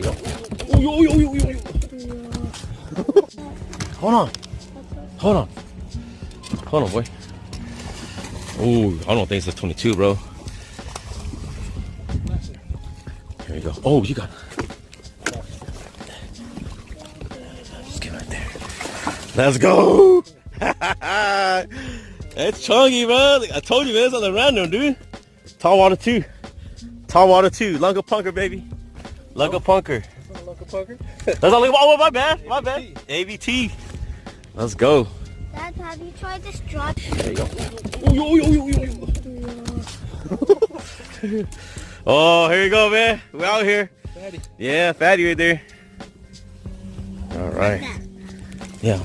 you go. Ooh. Hold on. Hold on. Hold on, boy. Ooh, I don't think it's a 22, bro. Here you go. Oh, you got it. Just get right there. Let's go. It's chunky, bro. I told you, man. It's on the random, dude. Tall water 2. Tall water 2. Lunga punker, baby. Lunga punker. That's not Lunga punker. That's not Lunga. Oh, my bad. My bad. ABT. Let's go. Dad, have you tried this drop? There you go. Oh, here you go, man. We're out here. Fatty. Yeah, fatty right there. All right. Yeah.